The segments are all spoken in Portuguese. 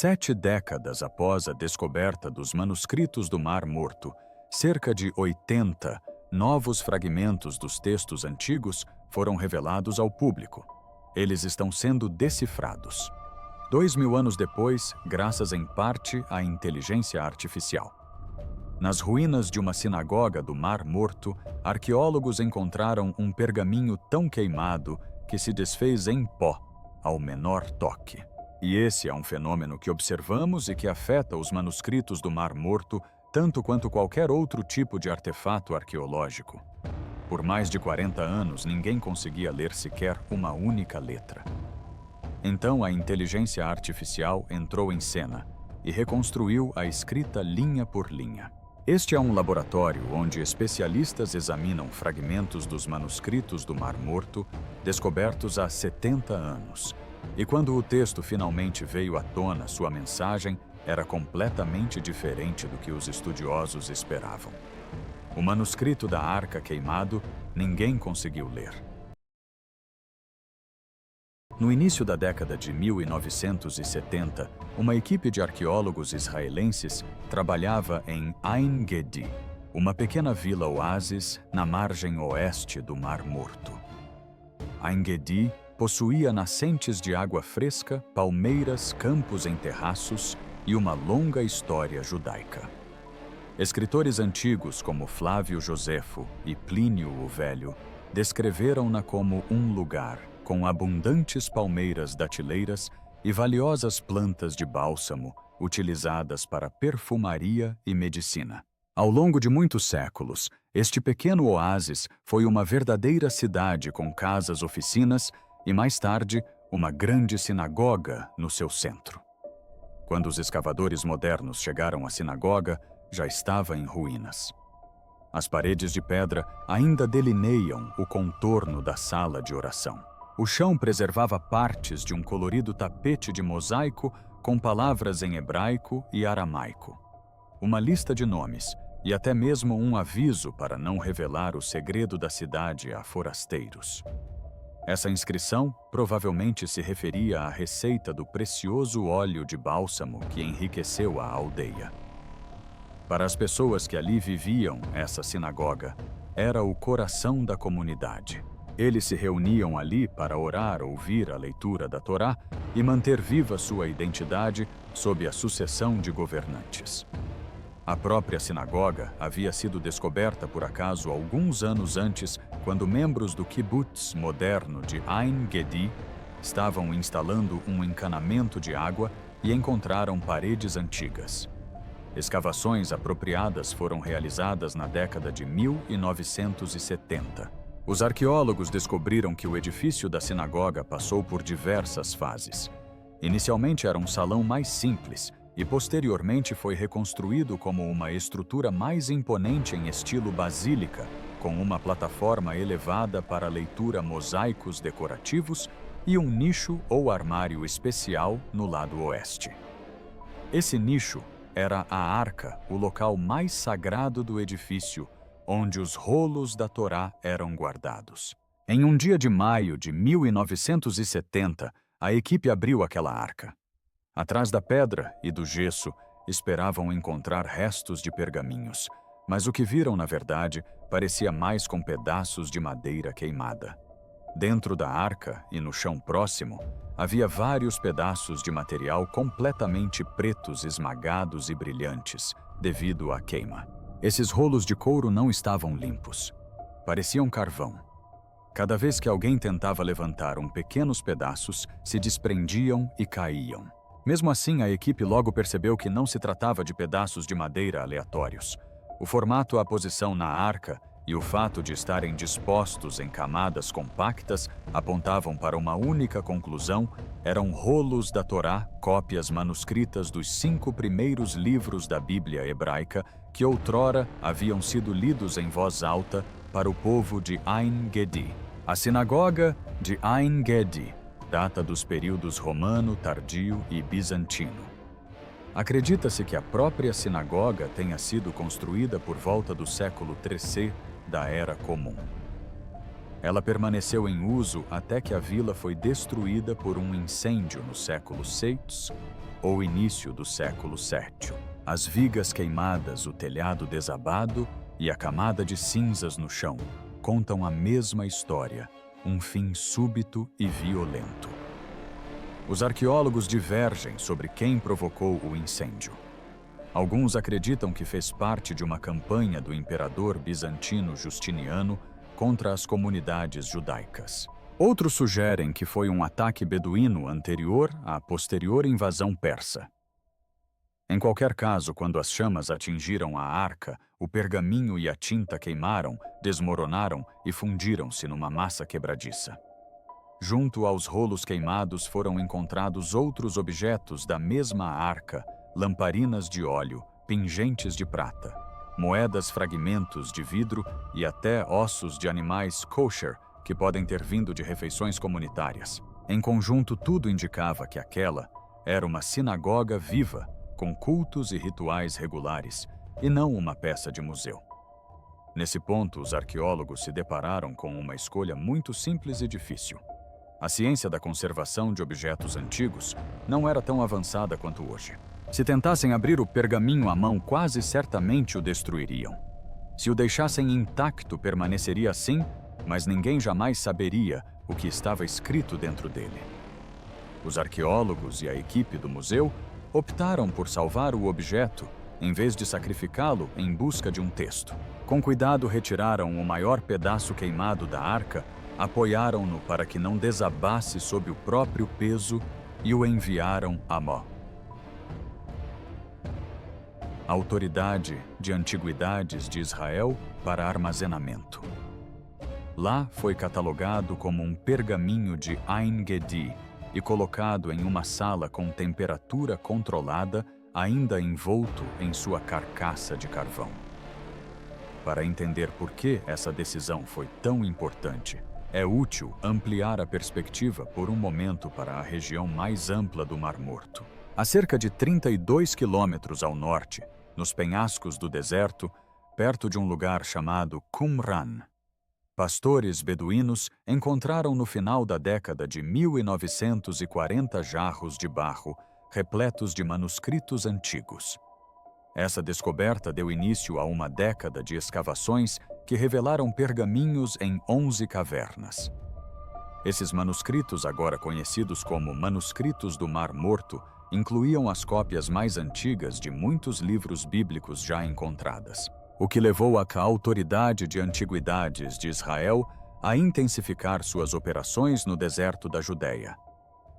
7 décadas após a descoberta dos manuscritos do Mar Morto, cerca de 80 novos fragmentos dos textos antigos foram revelados ao público. Eles estão sendo decifrados. 2000 anos depois, graças em parte à inteligência artificial. Nas ruínas de uma sinagoga do Mar Morto, arqueólogos encontraram um pergaminho tão queimado que se desfez em pó ao menor toque. E esse é um fenômeno que observamos e que afeta os manuscritos do Mar Morto tanto quanto qualquer outro tipo de artefato arqueológico. Por mais de 40 anos, ninguém conseguia ler sequer uma única letra. Então a inteligência artificial entrou em cena e reconstruiu a escrita linha por linha. Este é um laboratório onde especialistas examinam fragmentos dos manuscritos do Mar Morto descobertos há 70 anos. E quando o texto finalmente veio à tona, sua mensagem era completamente diferente do que os estudiosos esperavam. O manuscrito da Arca queimado, ninguém conseguiu ler. No início da década de 1970, uma equipe de arqueólogos israelenses trabalhava em Ein Gedi, uma pequena vila-oásis na margem oeste do Mar Morto. Ein Gedi possuía nascentes de água fresca, palmeiras, campos em terraços e uma longa história judaica. Escritores antigos como Flávio Josefo e Plínio o Velho descreveram-na como um lugar com abundantes palmeiras datileiras e valiosas plantas de bálsamo utilizadas para perfumaria e medicina. Ao longo de muitos séculos, este pequeno oásis foi uma verdadeira cidade com casas, oficinas e, mais tarde, uma grande sinagoga no seu centro. Quando os escavadores modernos chegaram à sinagoga, já estava em ruínas. As paredes de pedra ainda delineiam o contorno da sala de oração. O chão preservava partes de um colorido tapete de mosaico com palavras em hebraico e aramaico. Uma lista de nomes e até mesmo um aviso para não revelar o segredo da cidade a forasteiros. Essa inscrição provavelmente se referia à receita do precioso óleo de bálsamo que enriqueceu a aldeia. Para as pessoas que ali viviam, essa sinagoga era o coração da comunidade. Eles se reuniam ali para orar, ouvir a leitura da Torá e manter viva sua identidade sob a sucessão de governantes. A própria sinagoga havia sido descoberta por acaso alguns anos antes, quando membros do kibbutz moderno de Ein Gedi estavam instalando um encanamento de água e encontraram paredes antigas. Escavações apropriadas foram realizadas na década de 1970. Os arqueólogos descobriram que o edifício da sinagoga passou por diversas fases. Inicialmente era um salão mais simples e posteriormente foi reconstruído como uma estrutura mais imponente em estilo basílica, com uma plataforma elevada para leitura mosaicos decorativos e um nicho ou armário especial no lado oeste. Esse nicho era a arca, o local mais sagrado do edifício, onde os rolos da Torá eram guardados. Em um dia de maio de 1970, a equipe abriu aquela arca. Atrás da pedra e do gesso, esperavam encontrar restos de pergaminhos, mas o que viram, na verdade, parecia mais com pedaços de madeira queimada. Dentro da arca e no chão próximo, havia vários pedaços de material completamente pretos, esmagados e brilhantes, devido à queima. Esses rolos de couro não estavam limpos. Pareciam carvão. Cada vez que alguém tentava levantar pequenos pedaços, se desprendiam e caíam. Mesmo assim, a equipe logo percebeu que não se tratava de pedaços de madeira aleatórios. O formato, a posição na arca e o fato de estarem dispostos em camadas compactas apontavam para uma única conclusão: eram rolos da Torá, cópias manuscritas dos 5 primeiros livros da Bíblia hebraica que outrora haviam sido lidos em voz alta para o povo de Ein Gedi. A sinagoga de Ein Gedi data dos períodos romano, tardio e bizantino. Acredita-se que a própria sinagoga tenha sido construída por volta do século III da Era Comum. Ela permaneceu em uso até que a vila foi destruída por um incêndio no século VI ou início do século VII. As vigas queimadas, o telhado desabado e a camada de cinzas no chão contam a mesma história, um fim súbito e violento. Os arqueólogos divergem sobre quem provocou o incêndio. Alguns acreditam que fez parte de uma campanha do imperador bizantino Justiniano contra as comunidades judaicas. Outros sugerem que foi um ataque beduíno anterior à posterior invasão persa. Em qualquer caso, quando as chamas atingiram a arca, o pergaminho e a tinta queimaram, desmoronaram e fundiram-se numa massa quebradiça. Junto aos rolos queimados foram encontrados outros objetos da mesma arca, lamparinas de óleo, pingentes de prata, moedas, fragmentos de vidro e até ossos de animais kosher que podem ter vindo de refeições comunitárias. Em conjunto, tudo indicava que aquela era uma sinagoga viva, com cultos e rituais regulares, e não uma peça de museu. Nesse ponto, os arqueólogos se depararam com uma escolha muito simples e difícil. A ciência da conservação de objetos antigos não era tão avançada quanto hoje. Se tentassem abrir o pergaminho à mão, quase certamente o destruiriam. Se o deixassem intacto, permaneceria assim, mas ninguém jamais saberia o que estava escrito dentro dele. Os arqueólogos e a equipe do museu optaram por salvar o objeto, em vez de sacrificá-lo em busca de um texto. Com cuidado, retiraram o maior pedaço queimado da arca, apoiaram-no para que não desabasse sob o próprio peso e o enviaram a Mó, a Autoridade de Antiguidades de Israel, para armazenamento. Lá foi catalogado como um pergaminho de Ein Gedi e colocado em uma sala com temperatura controlada, ainda envolto em sua carcaça de carvão. Para entender por que essa decisão foi tão importante, é útil ampliar a perspectiva por um momento para a região mais ampla do Mar Morto. A cerca de 32 quilômetros ao norte, nos penhascos do deserto, perto de um lugar chamado Qumran, pastores beduínos encontraram no final da década de 1940 jarros de barro repletos de manuscritos antigos. Essa descoberta deu início a uma década de escavações que revelaram pergaminhos em 11 cavernas. Esses manuscritos, agora conhecidos como Manuscritos do Mar Morto, incluíam as cópias mais antigas de muitos livros bíblicos já encontradas, o que levou a Autoridade de Antiguidades de Israel a intensificar suas operações no deserto da Judéia.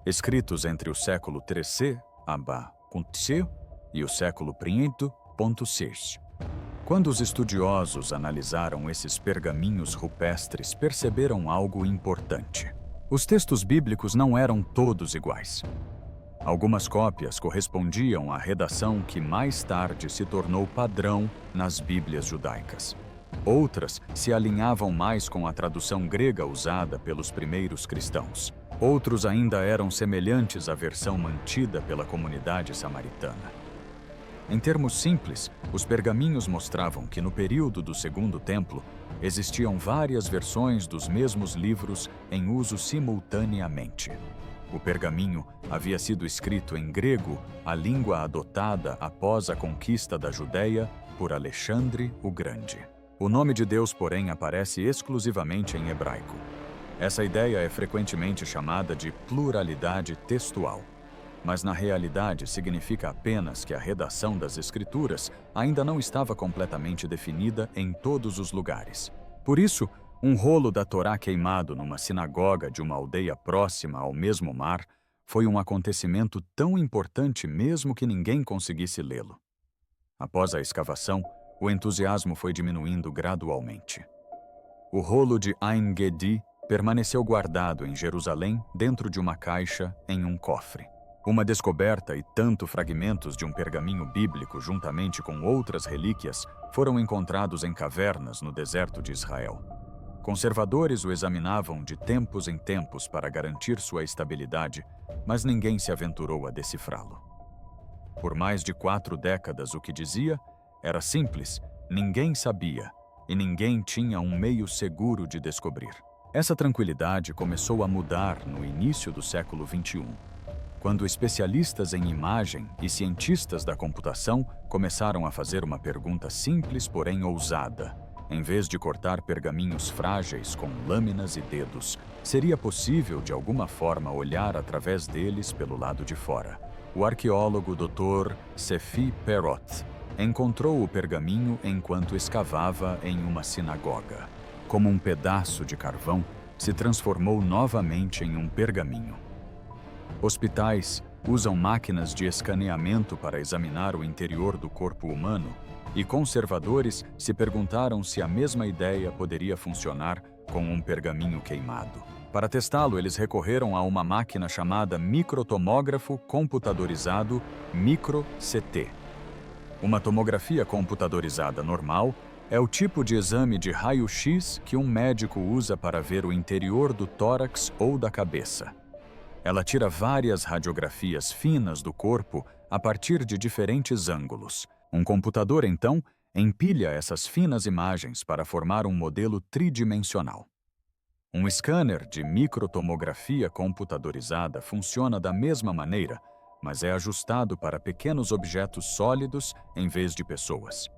Escritos entre o século III e o século I. Quando os estudiosos analisaram esses pergaminhos rupestres, perceberam algo importante. Os textos bíblicos não eram todos iguais. Algumas cópias correspondiam à redação que mais tarde se tornou padrão nas Bíblias judaicas. Outras se alinhavam mais com a tradução grega usada pelos primeiros cristãos. Outros ainda eram semelhantes à versão mantida pela comunidade samaritana. Em termos simples, os pergaminhos mostravam que no período do Segundo Templo existiam várias versões dos mesmos livros em uso simultaneamente. O pergaminho havia sido escrito em grego, a língua adotada após a conquista da Judéia por Alexandre o Grande. O nome de Deus, porém, aparece exclusivamente em hebraico. Essa ideia é frequentemente chamada de pluralidade textual, mas na realidade significa apenas que a redação das Escrituras ainda não estava completamente definida em todos os lugares. Por isso, um rolo da Torá queimado numa sinagoga de uma aldeia próxima ao mesmo mar foi um acontecimento tão importante mesmo que ninguém conseguisse lê-lo. Após a escavação, o entusiasmo foi diminuindo gradualmente. O rolo de Ein Gedi permaneceu guardado em Jerusalém dentro de uma caixa em um cofre. Uma descoberta e tanto fragmentos de um pergaminho bíblico juntamente com outras relíquias foram encontrados em cavernas no deserto de Israel. Conservadores o examinavam de tempos em tempos para garantir sua estabilidade, mas ninguém se aventurou a decifrá-lo. Por mais de 4 décadas, o que dizia era simples: ninguém sabia e ninguém tinha um meio seguro de descobrir. Essa tranquilidade começou a mudar no início do século XXI, quando especialistas em imagem e cientistas da computação começaram a fazer uma pergunta simples, porém ousada. Em vez de cortar pergaminhos frágeis com lâminas e dedos, seria possível de alguma forma olhar através deles pelo lado de fora. O arqueólogo Dr. Sefi Perot encontrou o pergaminho enquanto escavava em uma sinagoga. Como um pedaço de carvão, se transformou novamente em um pergaminho. Hospitais usam máquinas de escaneamento para examinar o interior do corpo humano, e conservadores se perguntaram se a mesma ideia poderia funcionar com um pergaminho queimado. Para testá-lo, eles recorreram a uma máquina chamada microtomógrafo computadorizado micro-CT. Uma tomografia computadorizada normal é o tipo de exame de raio-x que um médico usa para ver o interior do tórax ou da cabeça. Ela tira várias radiografias finas do corpo a partir de diferentes ângulos. Um computador, então, empilha essas finas imagens para formar um modelo tridimensional. Um scanner de microtomografia computadorizada funciona da mesma maneira, mas é ajustado para pequenos objetos sólidos em vez de pessoas.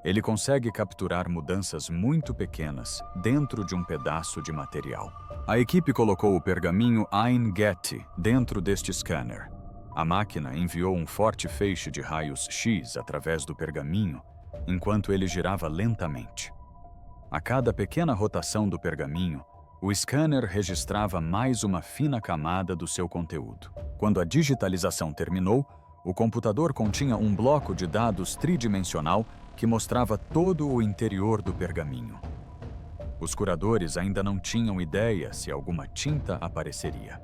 Ele consegue capturar mudanças muito pequenas dentro de um pedaço de material. A equipe colocou o pergaminho Ein Getty dentro deste scanner. A máquina enviou um forte feixe de raios X através do pergaminho, enquanto ele girava lentamente. A cada pequena rotação do pergaminho, o scanner registrava mais uma fina camada do seu conteúdo. Quando a digitalização terminou, o computador continha um bloco de dados tridimensional que mostrava todo o interior do pergaminho. Os curadores ainda não tinham ideia se alguma tinta apareceria.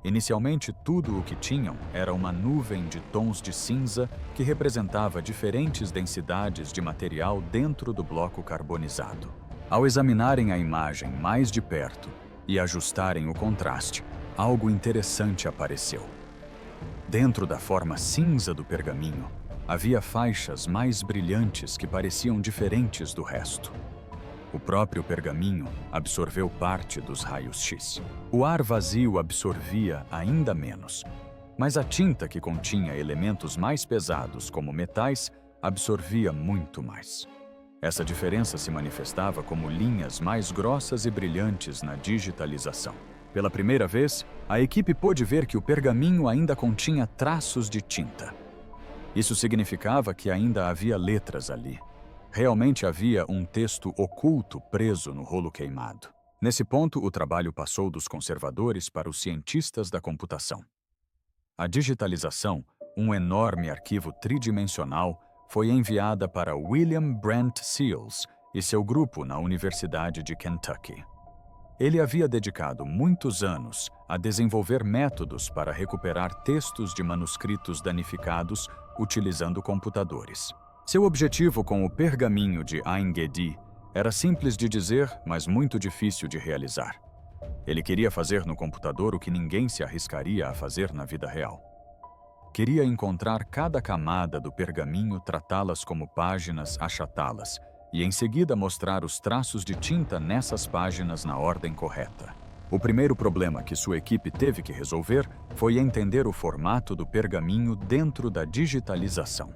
Inicialmente, tudo o que tinham era uma nuvem de tons de cinza que representava diferentes densidades de material dentro do bloco carbonizado. Ao examinarem a imagem mais de perto e ajustarem o contraste, algo interessante apareceu. Dentro da forma cinza do pergaminho, havia faixas mais brilhantes que pareciam diferentes do resto. O próprio pergaminho absorveu parte dos raios-x. O ar vazio absorvia ainda menos, mas a tinta que continha elementos mais pesados, como metais, absorvia muito mais. Essa diferença se manifestava como linhas mais grossas e brilhantes na digitalização. Pela primeira vez, a equipe pôde ver que o pergaminho ainda continha traços de tinta. Isso significava que ainda havia letras ali. Realmente havia um texto oculto preso no rolo queimado. Nesse ponto, o trabalho passou dos conservadores para os cientistas da computação. A digitalização, um enorme arquivo tridimensional, foi enviada para William Brent Seals e seu grupo na Universidade de Kentucky. Ele havia dedicado muitos anos a desenvolver métodos para recuperar textos de manuscritos danificados utilizando computadores. Seu objetivo com o pergaminho de Ein Gedi era simples de dizer, mas muito difícil de realizar. Ele queria fazer no computador o que ninguém se arriscaria a fazer na vida real. Queria encontrar cada camada do pergaminho, tratá-las como páginas, achatá-las, e em seguida mostrar os traços de tinta nessas páginas na ordem correta. O primeiro problema que sua equipe teve que resolver foi entender o formato do pergaminho dentro da digitalização.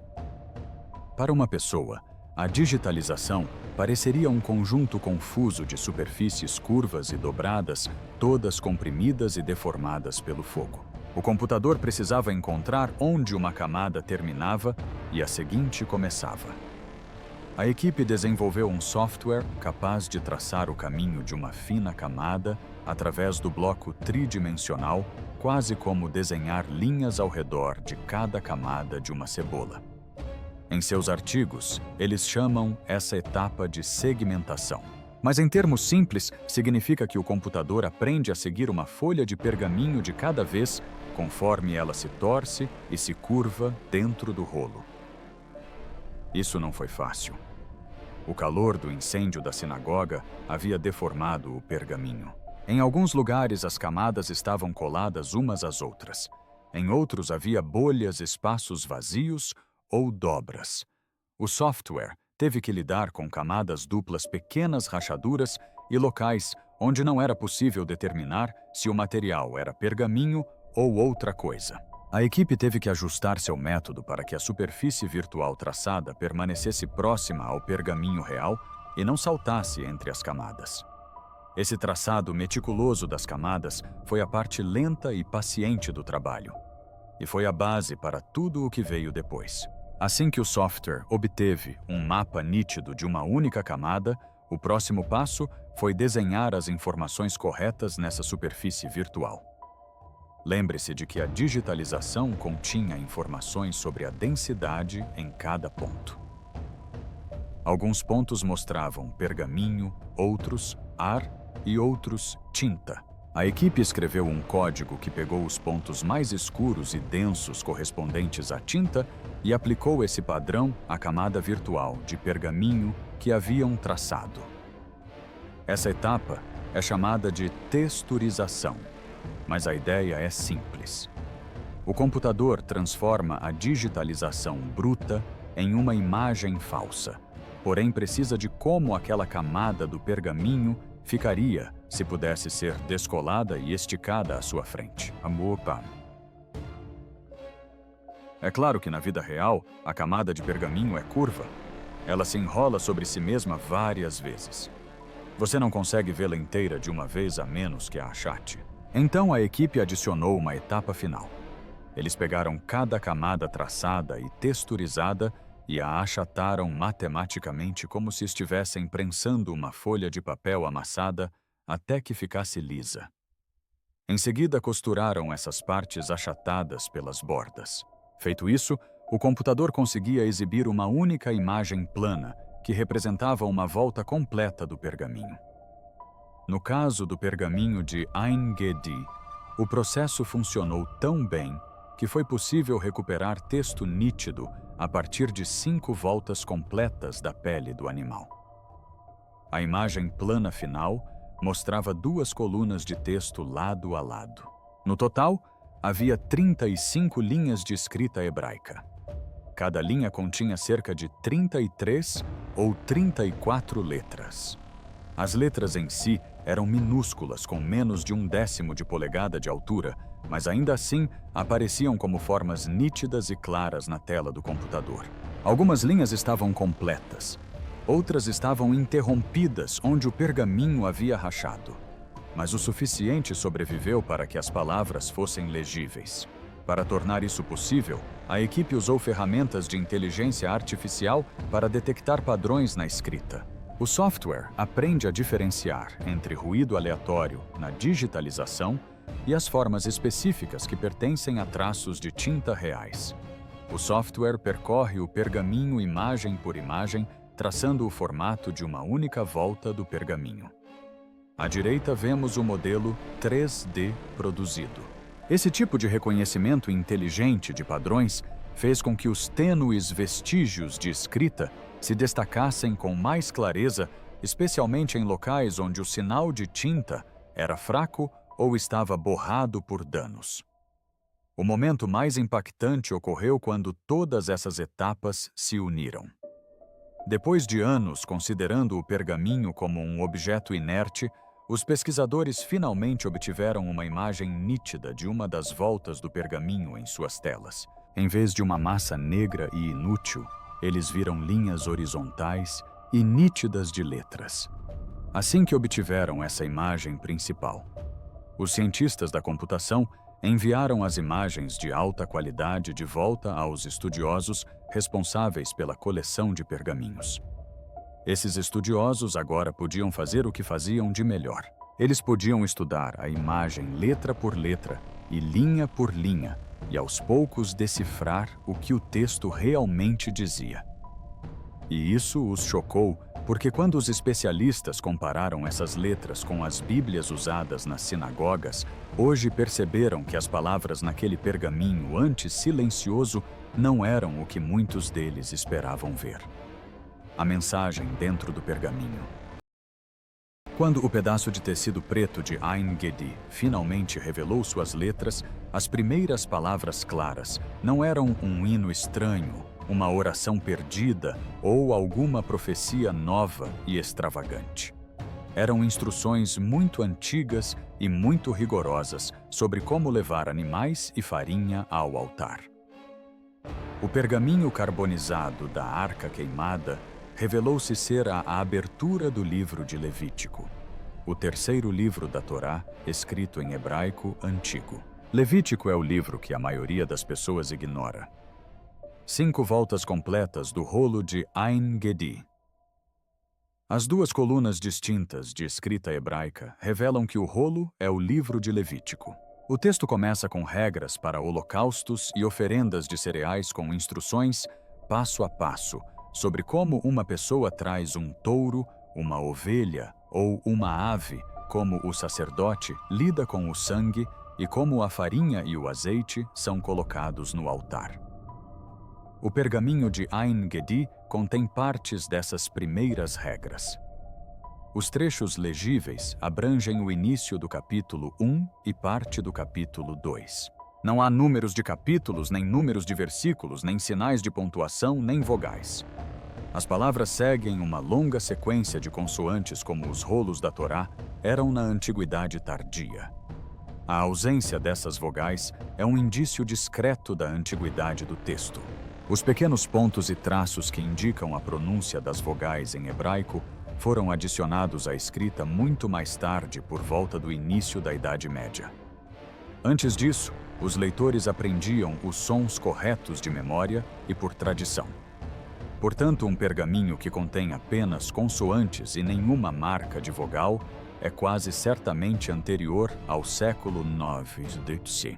Para uma pessoa, a digitalização pareceria um conjunto confuso de superfícies curvas e dobradas, todas comprimidas e deformadas pelo fogo. O computador precisava encontrar onde uma camada terminava e a seguinte começava. A equipe desenvolveu um software capaz de traçar o caminho de uma fina camada através do bloco tridimensional, quase como desenhar linhas ao redor de cada camada de uma cebola. Em seus artigos, eles chamam essa etapa de segmentação. Mas em termos simples, significa que o computador aprende a seguir uma folha de pergaminho de cada vez, conforme ela se torce e se curva dentro do rolo. Isso não foi fácil. O calor do incêndio da sinagoga havia deformado o pergaminho. Em alguns lugares, as camadas estavam coladas umas às outras. Em outros, havia bolhas, espaços vazios ou dobras. O software teve que lidar com camadas duplas, pequenas rachaduras e locais onde não era possível determinar se o material era pergaminho ou outra coisa. A equipe teve que ajustar seu método para que a superfície virtual traçada permanecesse próxima ao pergaminho real e não saltasse entre as camadas. Esse traçado meticuloso das camadas foi a parte lenta e paciente do trabalho, e foi a base para tudo o que veio depois. Assim que o software obteve um mapa nítido de uma única camada, o próximo passo foi desenhar as informações corretas nessa superfície virtual. Lembre-se de que a digitalização continha informações sobre a densidade em cada ponto. Alguns pontos mostravam pergaminho, outros ar e outros tinta. A equipe escreveu um código que pegou os pontos mais escuros e densos correspondentes à tinta e aplicou esse padrão à camada virtual de pergaminho que haviam traçado. Essa etapa é chamada de texturização, mas a ideia é simples. O computador transforma a digitalização bruta em uma imagem falsa, porém precisa de como aquela camada do pergaminho ficaria se pudesse ser descolada e esticada à sua frente. É claro que na vida real, a camada de pergaminho é curva. Ela se enrola sobre si mesma várias vezes. Você não consegue vê-la inteira de uma vez a menos que a achate. Então a equipe adicionou uma etapa final. Eles pegaram cada camada traçada e texturizada e a achataram matematicamente como se estivessem prensando uma folha de papel amassada até que ficasse lisa. Em seguida, costuraram essas partes achatadas pelas bordas. Feito isso, o computador conseguia exibir uma única imagem plana que representava uma volta completa do pergaminho. No caso do pergaminho de Ein Gedi, o processo funcionou tão bem que foi possível recuperar texto nítido a partir de 5 voltas completas da pele do animal. A imagem plana final mostrava 2 colunas de texto lado a lado. No total, havia 35 linhas de escrita hebraica. Cada linha continha cerca de 33 ou 34 letras. As letras em si eram minúsculas, com menos de 1/10 de polegada de altura, mas ainda assim apareciam como formas nítidas e claras na tela do computador. Algumas linhas estavam completas, outras estavam interrompidas onde o pergaminho havia rachado, mas o suficiente sobreviveu para que as palavras fossem legíveis. Para tornar isso possível, a equipe usou ferramentas de inteligência artificial para detectar padrões na escrita. O software aprende a diferenciar entre ruído aleatório na digitalização e as formas específicas que pertencem a traços de tinta reais. O software percorre o pergaminho imagem por imagem, traçando o formato de uma única volta do pergaminho. À direita vemos o modelo 3D produzido. Esse tipo de reconhecimento inteligente de padrões fez com que os tênues vestígios de escrita se destacassem com mais clareza, especialmente em locais onde o sinal de tinta era fraco ou estava borrado por danos. O momento mais impactante ocorreu quando todas essas etapas se uniram. Depois de anos considerando o pergaminho como um objeto inerte, os pesquisadores finalmente obtiveram uma imagem nítida de uma das voltas do pergaminho em suas telas. Em vez de uma massa negra e inútil, eles viram linhas horizontais e nítidas de letras. Assim que obtiveram essa imagem principal, os cientistas da computação enviaram as imagens de alta qualidade de volta aos estudiosos responsáveis pela coleção de pergaminhos. Esses estudiosos agora podiam fazer o que faziam de melhor. Eles podiam estudar a imagem letra por letra e linha por linha, e aos poucos decifrar o que o texto realmente dizia. E isso os chocou, porque quando os especialistas compararam essas letras com as bíblias usadas nas sinagogas, hoje perceberam que as palavras naquele pergaminho antes silencioso não eram o que muitos deles esperavam ver. A mensagem dentro do pergaminho. Quando o pedaço de tecido preto de Ein Gedi finalmente revelou suas letras, as primeiras palavras claras não eram um hino estranho, uma oração perdida ou alguma profecia nova e extravagante. eram instruções muito antigas e muito rigorosas sobre como levar animais e farinha ao altar. O pergaminho carbonizado da Arca Queimada revelou-se ser a abertura do livro de Levítico, o terceiro livro da Torá, escrito em hebraico antigo. Levítico é o livro que a maioria das pessoas ignora. 5 voltas completas do rolo de Ein Gedi. As 2 colunas distintas de escrita hebraica revelam que o rolo é o livro de Levítico. O texto começa com regras para holocaustos e oferendas de cereais com instruções, passo a passo, sobre como uma pessoa traz um touro, uma ovelha ou uma ave, como o sacerdote lida com o sangue e como a farinha e o azeite são colocados no altar. O pergaminho de Ein Gedi contém partes dessas primeiras regras. Os trechos legíveis abrangem o início do capítulo 1 e parte do capítulo 2. Não há números de capítulos, nem números de versículos, nem sinais de pontuação, nem vogais. As palavras seguem uma longa sequência de consoantes como os rolos da Torá eram na antiguidade tardia. A ausência dessas vogais é um indício discreto da antiguidade do texto. Os pequenos pontos e traços que indicam a pronúncia das vogais em hebraico foram adicionados à escrita muito mais tarde, por volta do início da Idade Média. Antes disso, os leitores aprendiam os sons corretos de memória e por tradição. Portanto, um pergaminho que contém apenas consoantes e nenhuma marca de vogal é quase certamente anterior ao século IX d.C.,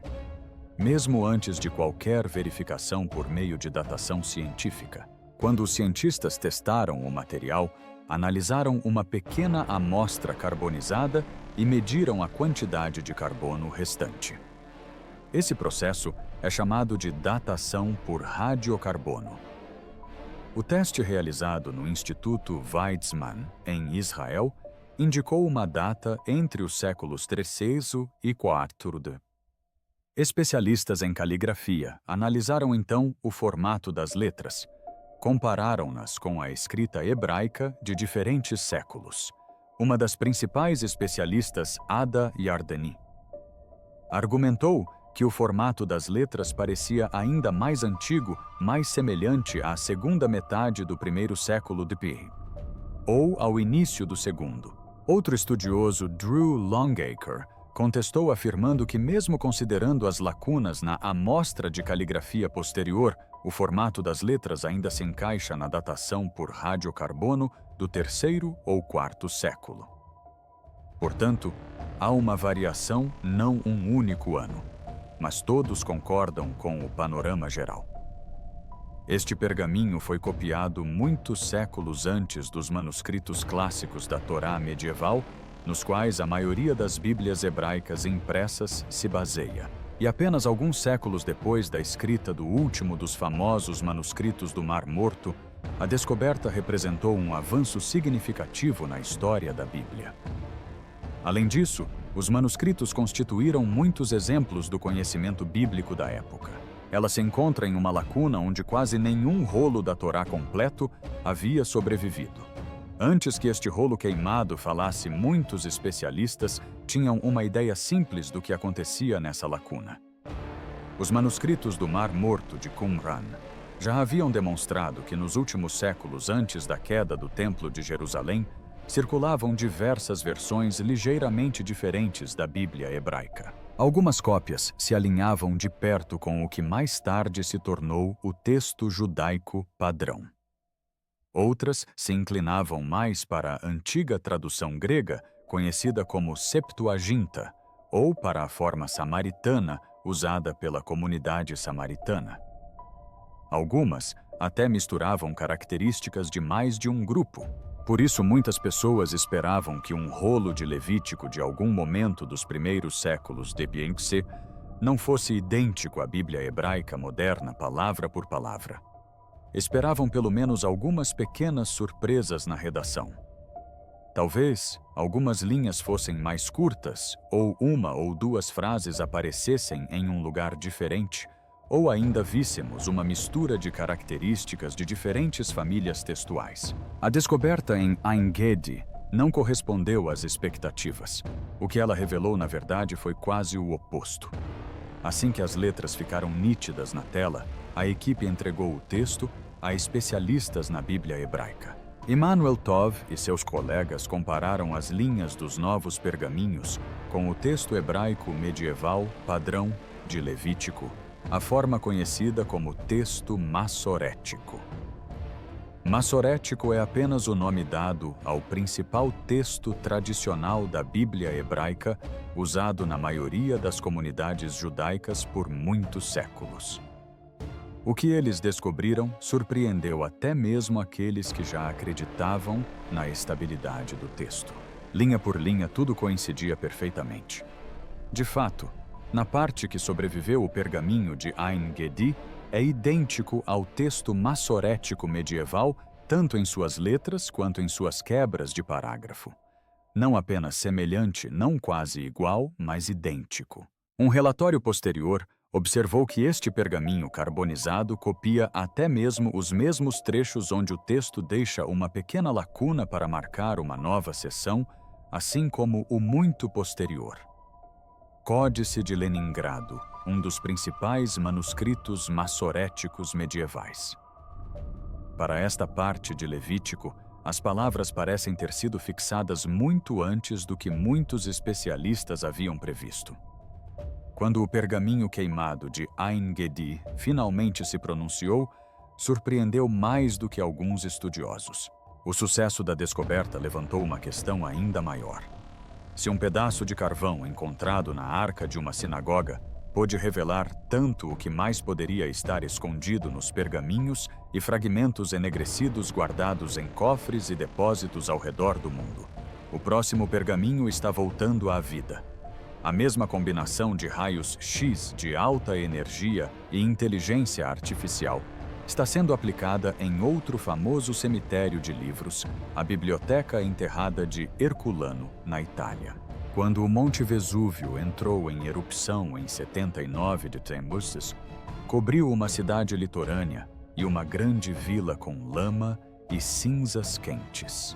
mesmo antes de qualquer verificação por meio de datação científica. Quando os cientistas testaram o material, analisaram uma pequena amostra carbonizada e mediram a quantidade de carbono restante. Esse processo é chamado de datação por radiocarbono. O teste realizado no Instituto Weizmann, em Israel, indicou uma data entre os séculos III e IV. Especialistas em caligrafia analisaram então o formato das letras, compararam-nas com a escrita hebraica de diferentes séculos. Uma das principais especialistas, Ada Yardeni, argumentou que o formato das letras parecia ainda mais antigo, mais semelhante à segunda metade do primeiro século d.C., ou ao início do segundo. Outro estudioso, Drew Longacre, contestou afirmando que, mesmo considerando as lacunas na amostra de caligrafia posterior, o formato das letras ainda se encaixa na datação por radiocarbono do terceiro ou quarto século. Portanto, há uma variação, não um único ano, mas todos concordam com o panorama geral. Este pergaminho foi copiado muitos séculos antes dos manuscritos clássicos da Torá medieval, nos quais a maioria das Bíblias hebraicas impressas se baseia. E apenas alguns séculos depois da escrita do último dos famosos manuscritos do Mar Morto, a descoberta representou um avanço significativo na história da Bíblia. Além disso, os manuscritos constituíram muitos exemplos do conhecimento bíblico da época. Ela se encontra em uma lacuna onde quase nenhum rolo da Torá completo havia sobrevivido. Antes que este rolo queimado falasse, muitos especialistas tinham uma ideia simples do que acontecia nessa lacuna. Os manuscritos do Mar Morto de Qumran já haviam demonstrado que nos últimos séculos antes da queda do Templo de Jerusalém, circulavam diversas versões ligeiramente diferentes da Bíblia hebraica. Algumas cópias se alinhavam de perto com o que mais tarde se tornou o texto judaico padrão. Outras se inclinavam mais para a antiga tradução grega, conhecida como Septuaginta, ou para a forma samaritana, usada pela comunidade samaritana. Algumas até misturavam características de mais de um grupo. Por isso, muitas pessoas esperavam que um rolo de Levítico de algum momento dos primeiros séculos d.C. não fosse idêntico à Bíblia hebraica moderna, palavra por palavra. Esperavam pelo menos algumas pequenas surpresas na redação. Talvez algumas linhas fossem mais curtas, ou uma ou duas frases aparecessem em um lugar diferente, ou ainda víssemos uma mistura de características de diferentes famílias textuais. A descoberta em Ein Gedi não correspondeu às expectativas. O que ela revelou, na verdade, foi quase o oposto. Assim que as letras ficaram nítidas na tela, a equipe entregou o texto a especialistas na Bíblia hebraica. Emanuel Tov e seus colegas compararam as linhas dos novos pergaminhos com o texto hebraico medieval padrão de Levítico, a forma conhecida como texto massorético. Massorético é apenas o nome dado ao principal texto tradicional da Bíblia hebraica, usado na maioria das comunidades judaicas por muitos séculos. O que eles descobriram surpreendeu até mesmo aqueles que já acreditavam na estabilidade do texto. Linha por linha, tudo coincidia perfeitamente. De fato, na parte que sobreviveu o pergaminho de Ein Gedi, é idêntico ao texto massorético medieval, tanto em suas letras quanto em suas quebras de parágrafo. Não apenas semelhante, não quase igual, mas idêntico. Um relatório posterior observou que este pergaminho carbonizado copia até mesmo os mesmos trechos onde o texto deixa uma pequena lacuna para marcar uma nova seção, assim como o muito posterior. Códice de Leningrado, um dos principais manuscritos massoréticos medievais. Para esta parte de Levítico, as palavras parecem ter sido fixadas muito antes do que muitos especialistas haviam previsto. Quando o pergaminho queimado de Ein Gedi finalmente se pronunciou, surpreendeu mais do que alguns estudiosos. O sucesso da descoberta levantou uma questão ainda maior. Se um pedaço de carvão encontrado na arca de uma sinagoga pôde revelar tanto o que mais poderia estar escondido nos pergaminhos e fragmentos enegrecidos guardados em cofres e depósitos ao redor do mundo, o próximo pergaminho está voltando à vida. A mesma combinação de raios X de alta energia e inteligência artificial está sendo aplicada em outro famoso cemitério de livros, a Biblioteca Enterrada de Herculano, na Itália. Quando o Monte Vesúvio entrou em erupção em 79 de Temustes, cobriu uma cidade litorânea e uma grande vila com lama e cinzas quentes.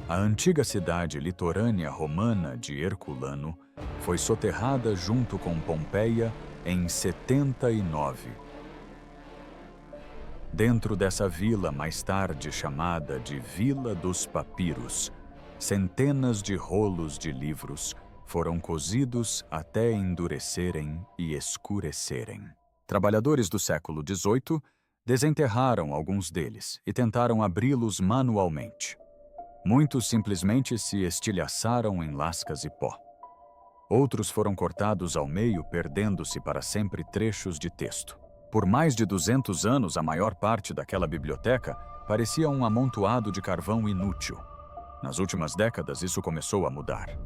A antiga cidade litorânea romana de Herculano foi soterrada junto com Pompeia em 79. Dentro dessa vila, mais tarde chamada de Vila dos Papiros, centenas de rolos de livros foram cozidos até endurecerem e escurecerem. Trabalhadores do século XVIII desenterraram alguns deles e tentaram abri-los manualmente. Muitos simplesmente se estilhaçaram em lascas e pó. Outros foram cortados ao meio, perdendo-se para sempre trechos de texto. Por mais de 200 anos, a maior parte daquela biblioteca parecia um amontoado de carvão inútil. Nas últimas décadas, isso começou a mudar.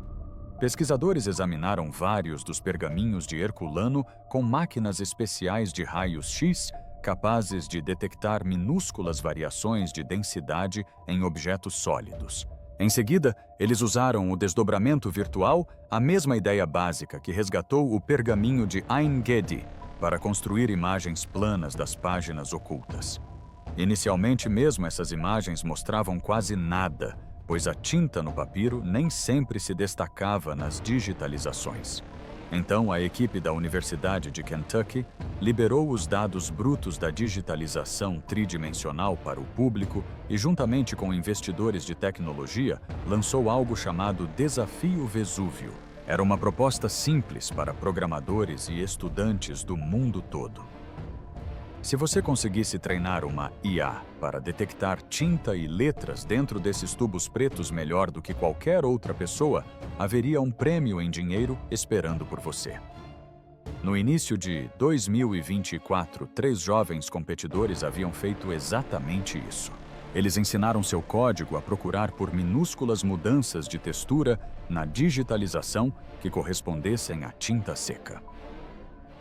Pesquisadores examinaram vários dos pergaminhos de Herculano com máquinas especiais de raios X capazes de detectar minúsculas variações de densidade em objetos sólidos. Em seguida, eles usaram o desdobramento virtual, a mesma ideia básica que resgatou o pergaminho de Ein Gedi, para construir imagens planas das páginas ocultas. Inicialmente mesmo, essas imagens mostravam quase nada, pois a tinta no papiro nem sempre se destacava nas digitalizações. Então, a equipe da Universidade de Kentucky liberou os dados brutos da digitalização tridimensional para o público e, juntamente com investidores de tecnologia, lançou algo chamado Desafio Vesúvio. Era uma proposta simples para programadores e estudantes do mundo todo. Se você conseguisse treinar uma IA para detectar tinta e letras dentro desses tubos pretos melhor do que qualquer outra pessoa, haveria um prêmio em dinheiro esperando por você. No início de 2024, 3 jovens competidores haviam feito exatamente isso. Eles ensinaram seu código a procurar por minúsculas mudanças de textura na digitalização que correspondessem à tinta seca.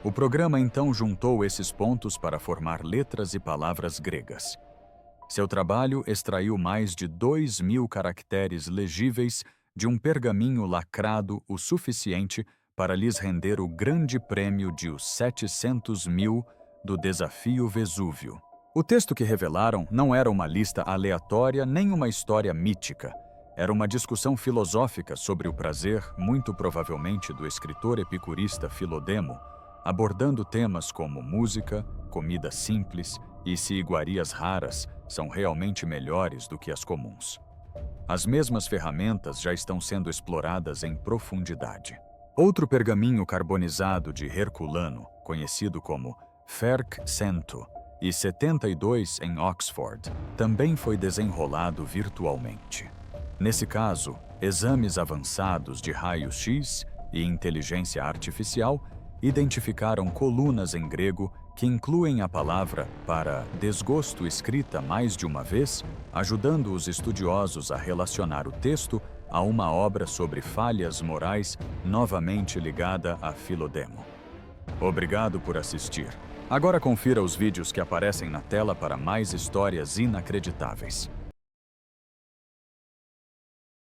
O programa então juntou esses pontos para formar letras e palavras gregas. Seu trabalho extraiu mais de 2.000 caracteres legíveis de um pergaminho lacrado o suficiente para lhes render o grande prêmio de os 700.000 do Desafio Vesúvio. O texto que revelaram não era uma lista aleatória nem uma história mítica. Era uma discussão filosófica sobre o prazer, muito provavelmente do escritor epicurista Filodemo, abordando temas como música, comida simples e se iguarias raras são realmente melhores do que as comuns. As mesmas ferramentas já estão sendo exploradas em profundidade. Outro pergaminho carbonizado de Herculano, conhecido como Ferc Cento e 72 em Oxford, também foi desenrolado virtualmente. Nesse caso, exames avançados de raio-x e inteligência artificial identificaram colunas em grego que incluem a palavra para desgosto escrita mais de uma vez, ajudando os estudiosos a relacionar o texto a uma obra sobre falhas morais novamente ligada a Filodemo. Obrigado por assistir. Agora confira os vídeos que aparecem na tela para mais histórias inacreditáveis.